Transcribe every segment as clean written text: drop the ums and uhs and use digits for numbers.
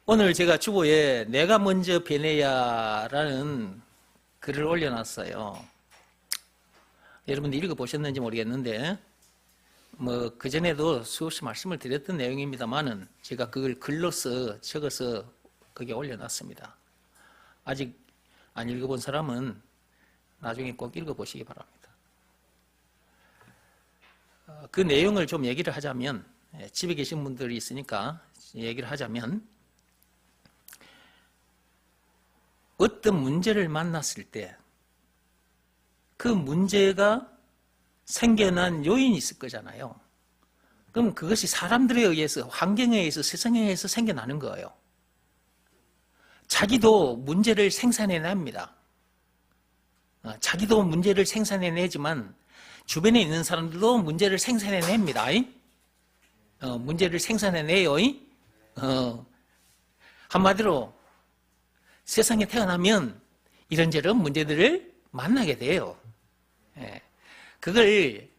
오늘 제가 주보에 내가 먼저 변해야라는 글을 올려놨어요. 여러분들 읽어보셨는지 모르겠는데 그전에도 수없이 말씀을 드렸던 내용입니다만은 제가 그걸 글로써 적어서 거기에 올려놨습니다. 아직 안 읽어본 사람은 나중에 꼭 읽어보시기 바랍니다. 그 내용을 좀 얘기를 하자면, 집에 계신 분들이 있으니까 얘기를 하자면, 어떤 문제를 만났을 때 그 문제가 생겨난 요인이 있을 거잖아요. 그럼 그것이 사람들에 의해서, 환경에 의해서, 세상에 의해서 생겨나는 거예요. 자기도 문제를 생산해냅니다. 자기도 문제를 생산해내지만 주변에 있는 사람들도 문제를 생산해냅니다. 문제를 생산해내요. 한마디로 세상에 태어나면 이런저런 문제들을 만나게 돼요. 그걸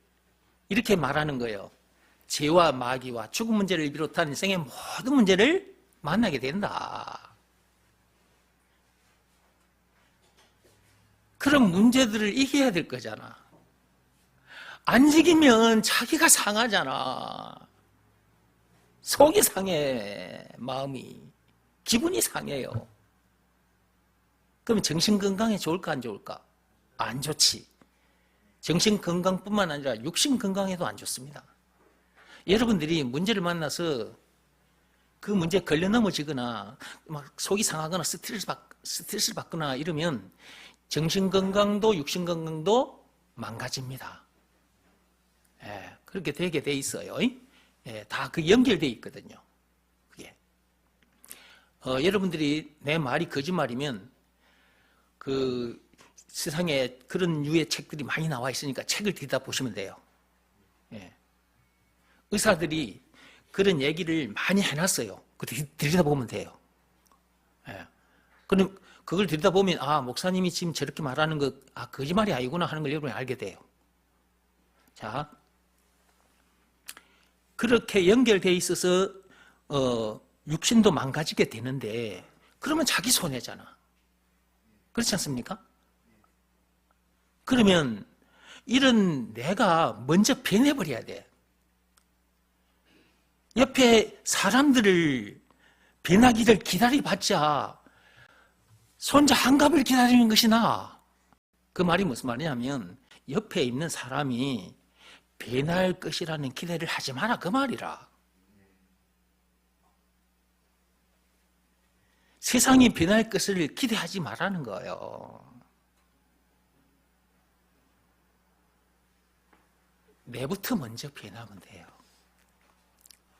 이렇게 말하는 거예요. 죄와 마귀와 죽음 문제를 비롯한 인생의 모든 문제를 만나게 된다. 그런 문제들을 이겨야 될 거잖아. 안 이기면 자기가 상하잖아. 속이 상해, 마음이. 기분이 상해요. 그럼 정신 건강에 좋을까 안 좋을까? 안 좋지. 정신 건강뿐만 아니라 육신 건강에도 안 좋습니다. 여러분들이 문제를 만나서 그 문제에 걸려 넘어지거나 막 속이 상하거나 스트레스를 받거나 이러면 정신 건강도 육신 건강도 망가집니다. 그렇게 되게 돼 있어요. 다 그 연결돼 있거든요. 그게. 여러분들이 내 말이 거짓말이면 그 세상에 그런 류의 책들이 많이 나와 있으니까 책을 들여다보시면 돼요. 의사들이 그런 얘기를 많이 해놨어요. 들여다보면 돼요. 그럼 그걸 들여다보면 목사님이 지금 저렇게 말하는 거 거짓말이 아니구나 하는 걸 여러분이 알게 돼요. 자, 그렇게 연결되어 있어서 육신도 망가지게 되는데 그러면 자기 손해잖아. 그렇지 않습니까? 그러면 이런 내가 먼저 변해버려야 돼. 옆에 사람들을 변하기를 기다려봤자 손자 한갑을 기다리는 것이 나아. 그 말이 무슨 말이냐면 옆에 있는 사람이 변할 것이라는 기대를 하지 마라 그 말이라. 세상이 변할 것을 기대하지 말라는 거예요. 내부터 먼저 변하면 돼요.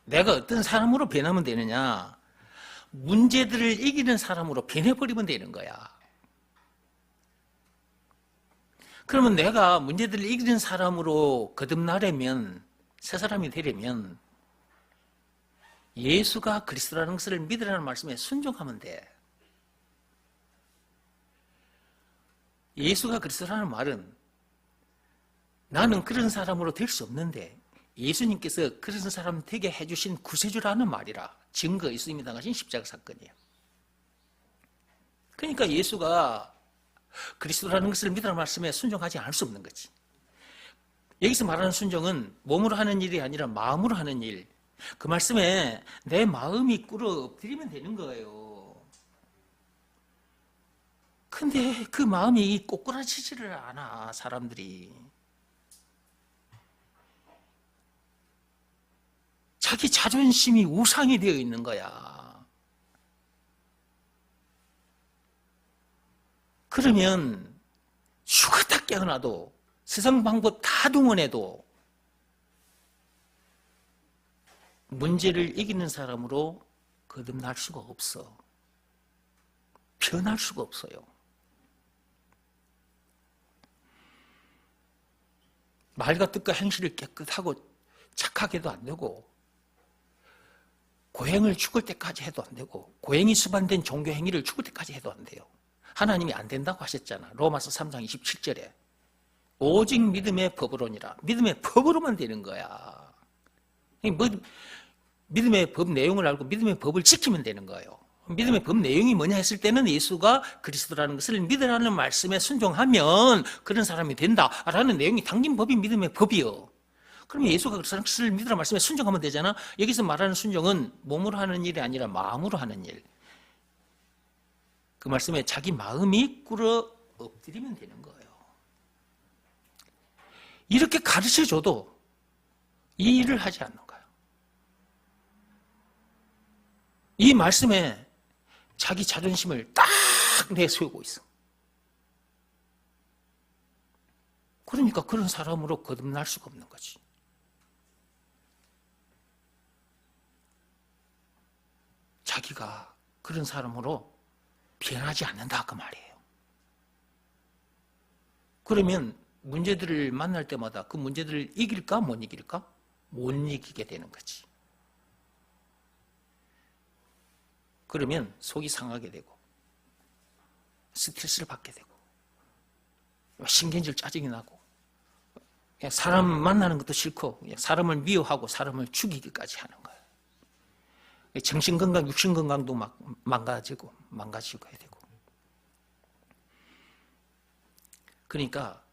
내가 어떤 사람으로 변하면 되느냐? 문제들을 이기는 사람으로 변해버리면 되는 거야. 그러면 내가 문제들을 이기는 사람으로 거듭나려면, 새 사람이 되려면 예수가 그리스도라는 것을 믿으라는 말씀에 순종하면 돼. 예수가 그리스도라는 말은 나는 그런 사람으로 될 수 없는데 예수님께서 그런 사람 되게 해주신 구세주라는 말이라 증거 예수님이 당하신 십자가 사건이에요. 그러니까 예수가 그리스도라는 것을 믿으라는 말씀에 순종하지 않을 수 없는 거지. 여기서 말하는 순종은 몸으로 하는 일이 아니라 마음으로 하는 일. 그 말씀에 내 마음이 꿇어 엎드리면 되는 거예요. 근데 그 마음이 꼬꾸라지지를 않아, 사람들이. 자기 자존심이 우상이 되어 있는 거야. 그러면 죽었다 깨어나도 세상 방법 다 동원해도 문제를 이기는 사람으로 거듭날 수가 없어. 변할 수가 없어요. 말과 뜻과 행실을 깨끗하고 착하게도 안 되고 고행을 죽을 때까지 해도 안 되고 고행이 수반된 종교 행위를 죽을 때까지 해도 안 돼요. 하나님이 안 된다고 하셨잖아. 로마서 3장 27절에 오직 믿음의 법으로니라. 믿음의 법으로만 되는 거야. 믿음의 법 내용을 알고 믿음의 법을 지키면 되는 거예요. 믿음의 법 내용이 뭐냐 했을 때는 예수가 그리스도라는 것을 믿으라는 말씀에 순종하면 그런 사람이 된다라는 내용이 담긴 법이 믿음의 법이요. 그러면 예수가 그리스도라는 것을 믿으라는 말씀에 순종하면 되잖아. 여기서 말하는 순종은 몸으로 하는 일이 아니라 마음으로 하는 일. 그 말씀에 자기 마음이 꿇어 엎드리면 되는 거예요. 이렇게 가르쳐줘도 이 일을 하지 않는 거예요. 이 말씀에 자기 자존심을 딱 내세우고 있어. 그러니까 그런 사람으로 거듭날 수가 없는 거지. 자기가 그런 사람으로 변하지 않는다 그 말이에요. 그러면 문제들을 만날 때마다 그 문제들을 이길까 못 이길까? 못 이기게 되는 거지. 그러면 속이 상하게 되고 스트레스를 받게 되고 신경질 짜증이 나고 그냥 사람 만나는 것도 싫고 그냥 사람을 미워하고 사람을 죽이기까지 하는 거예요. 정신건강, 육신건강도 막 망가지고 해야 되고. 그러니까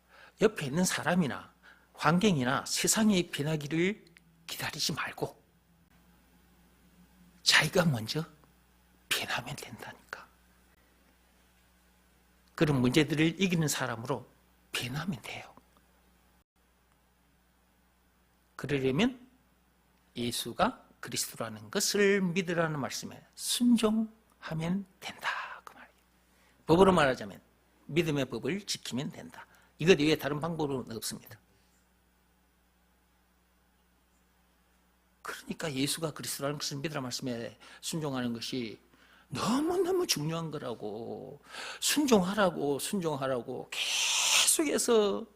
옆에 있는 사람이나 환경이나 세상의 변하기를 기다리지 말고 자기가 먼저 변하면 된다니까. 그런 문제들을 이기는 사람으로 변하면 돼요. 그러려면 예수가 그리스도라는 것을 믿으라는 말씀에 순종하면 된다 그 말이에요. 법으로 말하자면 믿음의 법을 지키면 된다. 이것 외에 다른 방법은 없습니다. 그러니까 예수가 그리스도라는 것을 믿으라는 말씀에 순종하는 것이 너무너무 중요한 거라고. 순종하라고 계속해서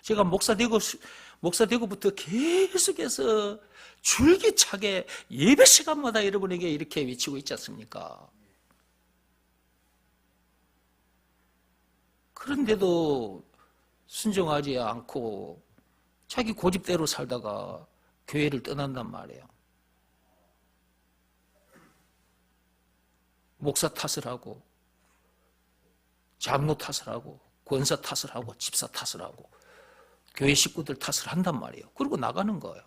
제가 목사 되고부터 계속해서 줄기차게 예배 시간마다 여러분에게 이렇게 외치고 있지 않습니까? 그런데도 순종하지 않고 자기 고집대로 살다가 교회를 떠난단 말이에요. 목사 탓을 하고 장로 탓을 하고 권사 탓을 하고 집사 탓을 하고 교회 식구들 탓을 한단 말이에요. 그러고 나가는 거예요.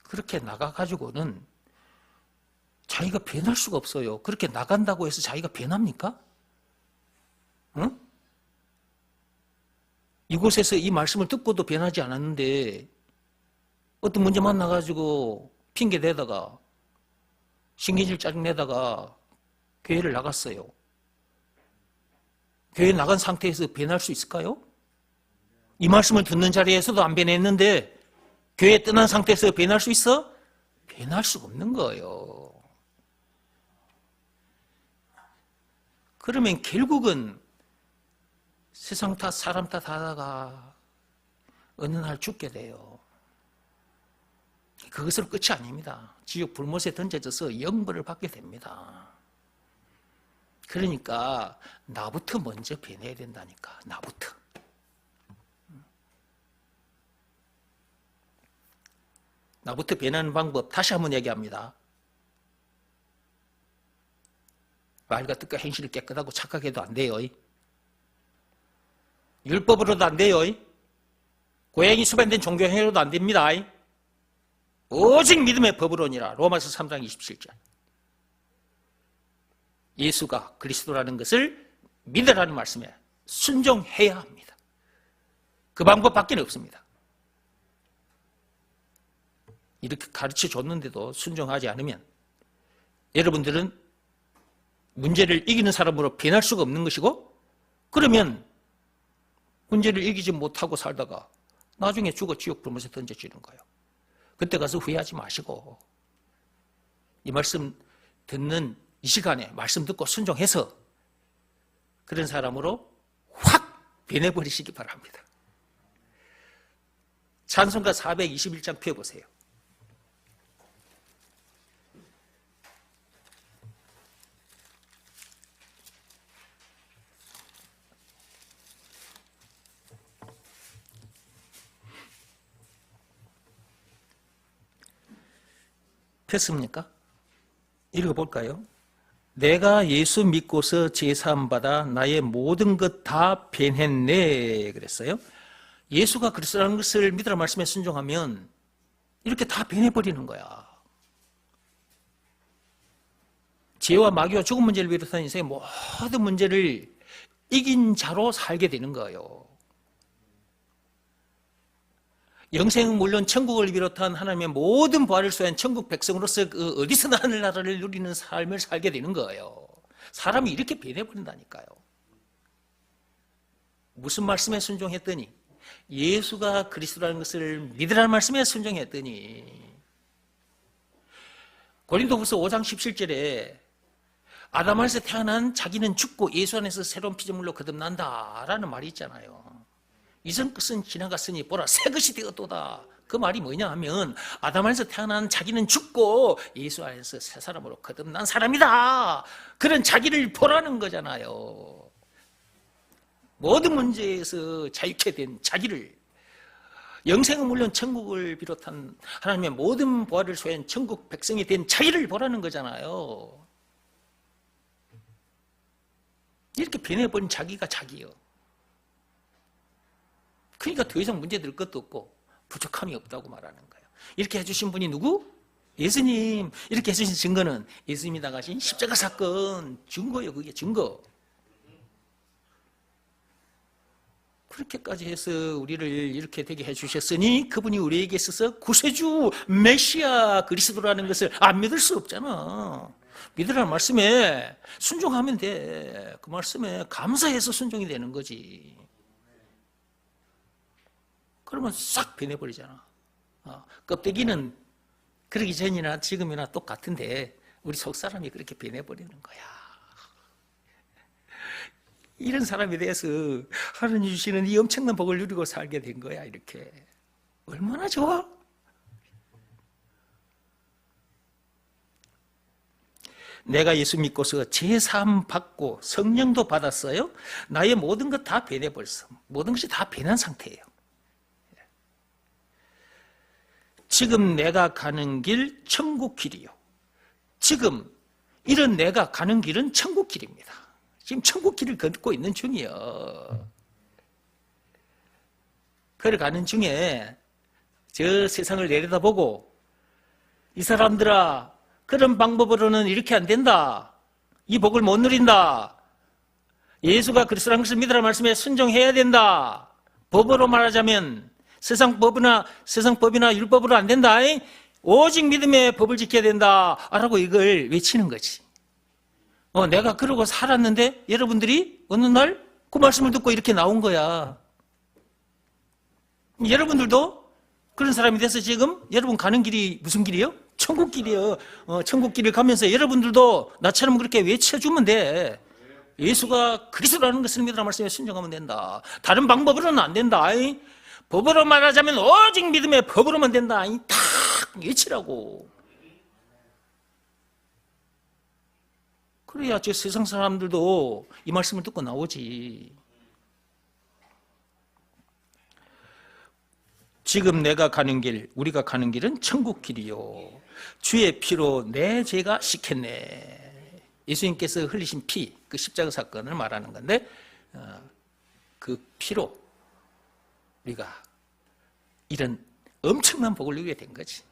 그렇게 나가가지고는 자기가 변할 수가 없어요. 그렇게 나간다고 해서 자기가 변합니까? 응? 이곳에서 이 말씀을 듣고도 변하지 않았는데 어떤 문제 만나가지고 핑계 대다가 신경질 짜증내다가 교회를 나갔어요. 교회 나간 상태에서 변할 수 있을까요? 이 말씀을 듣는 자리에서도 안 변했는데 교회 떠난 상태에서 변할 수 있어? 변할 수가 없는 거예요. 그러면 결국은 세상 탓, 사람 탓 하다가 어느 날 죽게 돼요. 그것으로 끝이 아닙니다. 지옥 불못에 던져져서 영벌을 받게 됩니다. 그러니까 나부터 먼저 변해야 된다니까. 나부터. 나부터 변하는 방법 다시 한번 얘기합니다. 말과 뜻과 행실을 깨끗하고 착하게 해도 안 돼요. 율법으로도 안 돼요. 고양이 수반된 종교행위로도 안 됩니다. 오직 믿음의 법으로니라. 로마서 3장 27절. 예수가 그리스도라는 것을 믿으라는 말씀에 순종해야 합니다. 그 방법밖에 없습니다. 이렇게 가르쳐 줬는데도 순종하지 않으면 여러분들은 문제를 이기는 사람으로 변할 수가 없는 것이고, 그러면 문제를 이기지 못하고 살다가 나중에 죽어 지옥 불못에 던져지는 거예요. 그때 가서 후회하지 마시고 이 말씀 듣는 이 시간에 말씀 듣고 순종해서 그런 사람으로 확 변해버리시기 바랍니다. 찬송가 421장 펴보세요. 됐습니까? 읽어볼까요? 내가 예수 믿고서 제사함 받아 나의 모든 것 다 변했네 그랬어요. 예수가 그리스도라는 것을 믿으라 말씀에 순종하면 이렇게 다 변해버리는 거야. 죄와 마귀와 죽음 문제를 비롯한 인생의 모든 문제를 이긴 자로 살게 되는 거예요. 영생은 물론 천국을 비롯한 하나님의 모든 부활을 소유한 천국 백성으로서 그 어디서나 하늘나라를 누리는 삶을 살게 되는 거예요. 사람이 이렇게 변해버린다니까요. 무슨 말씀에 순종했더니? 예수가 그리스도라는 것을 믿으라는 말씀에 순종했더니 고린도후서 5장 17절에 아담 안에서 태어난 자기는 죽고 예수 안에서 새로운 피조물로 거듭난다라는 말이 있잖아요. 이전 것은 지나갔으니 보라 새 것이 되었도다. 그 말이 뭐냐 하면 아담 안에서 태어난 자기는 죽고 예수 안에서 새 사람으로 거듭난 사람이다. 그런 자기를 보라는 거잖아요. 모든 문제에서 자유케 된 자기를, 영생은 물론 천국을 비롯한 하나님의 모든 부활을 소유한 천국 백성이 된 자기를 보라는 거잖아요. 이렇게 변해버린 자기가 자기요. 그러니까 더 이상 문제될 것도 없고 부족함이 없다고 말하는 거예요. 이렇게 해주신 분이 누구? 예수님. 이렇게 해주신 증거는 예수님이 나가신 십자가 사건 증거예요. 그게 증거. 그렇게까지 해서 우리를 이렇게 되게 해주셨으니 그분이 우리에게 있어서 구세주 메시아 그리스도라는 것을 안 믿을 수 없잖아. 믿으라는 말씀에 순종하면 돼. 그 말씀에 감사해서 순종이 되는 거지. 그러면 싹 변해버리잖아. 껍데기는 그러기 전이나 지금이나 똑같은데 우리 속사람이 그렇게 변해버리는 거야. 이런 사람에 대해서 하나님 주시는 이 엄청난 복을 누리고 살게 된 거야. 이렇게 얼마나 좋아? 내가 예수 믿고서 제사함 받고 성령도 받았어요. 나의 모든 것 다 변해버렸어. 모든 것이 다 변한 상태예요. 지금 내가 가는 길 천국 길이요. 지금 이런 내가 가는 길은 천국 길입니다. 지금 천국 길을 걷고 있는 중이요. 걸어가는 중에 저 세상을 내려다보고 이 사람들아 그런 방법으로는 이렇게 안 된다. 이 복을 못 누린다. 예수가 그리스도라는 것을 믿으라는 말씀에 순종해야 된다. 법으로 말하자면 세상 법이나 율법으로 안 된다. 오직 믿음의 법을 지켜야 된다. 라고 이걸 외치는 거지. 내가 그러고 살았는데 여러분들이 어느 날 그 말씀을 듣고 이렇게 나온 거야. 여러분들도 그런 사람이 돼서 지금 여러분 가는 길이 무슨 길이요? 천국 길이요. 천국 길을 가면서 여러분들도 나처럼 그렇게 외쳐주면 돼. 예수가 그리스도라는 것을 믿으라는 말씀에 순종하면 된다. 다른 방법으로는 안 된다. 법으로 말하자면 오직 믿음의 법으로만 된다. 딱 외치라고. 그래야 저 세상 사람들도 이 말씀을 듣고 나오지. 지금 내가 가는 길, 우리가 가는 길은 천국 길이요. 주의 피로 내 죄가 씻겠네. 예수님께서 흘리신 피, 그 십자가 사건을 말하는 건데 그 피로 우리가 이런 엄청난 복을 누리게 된 거지.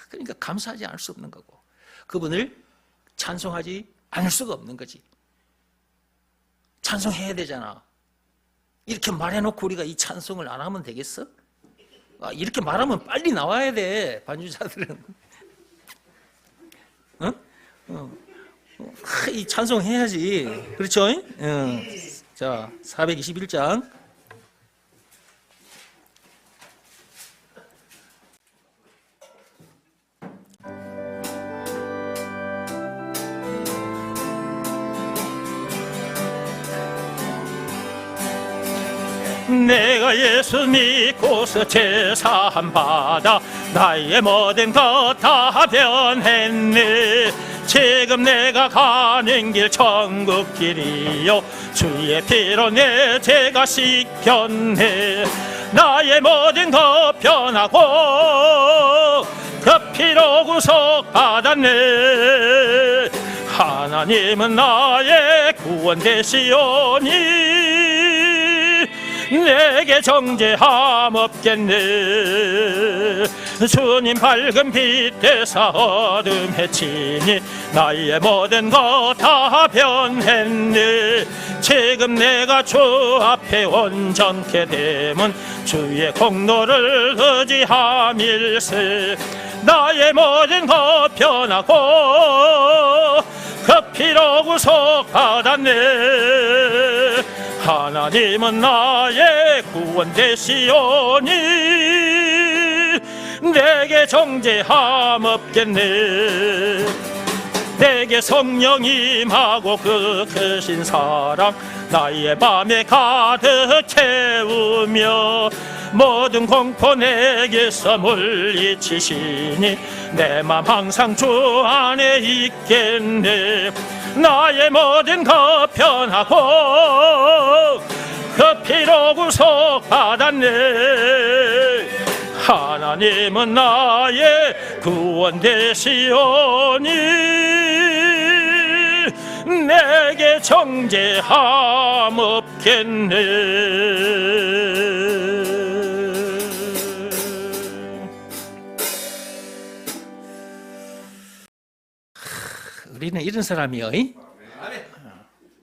그러니까 감사하지 않을 수 없는 거고 그분을 찬송하지 않을 수가 없는 거지. 찬송해야 되잖아. 이렇게 말해놓고 우리가 이 찬송을 안 하면 되겠어? 이렇게 말하면 빨리 나와야 돼. 반주자들은. 이 찬송해야지. 그렇죠? 자, 421장. 내가 예수 믿고서 제사함 받아 나의 모든 것 다 변했네. 지금 내가 가는 길 천국 길이요. 주의 피로 내 죄가 씻겼네. 나의 모든 것 변하고 그 피로 구속받았네. 하나님은 나의 구원 되시오니 내게 정죄함 없겠네. 주님 밝은 빛 되사 어둠 해치니 나의 모든 것 다 변했네. 지금 내가 주 앞에 온전케 됨은 주의 공로를 의지함일세. 나의 모든 것 변하고 그 피로 구속받았네. 하나님은 나의 구원 되시오니 내게 정죄함 없겠네. 내게 성령 임하고 그 크신 사랑 나의 맘에 가득 채우며 모든 공포 내게서 물리치시니 내 맘 항상 주 안에 있겠네. 나의 모든 것 변하고 그 피로 구속받았네. 하나님은 나의 구원 되시오니 내게 정죄함 없겠네. 우리는 이런 사람이요.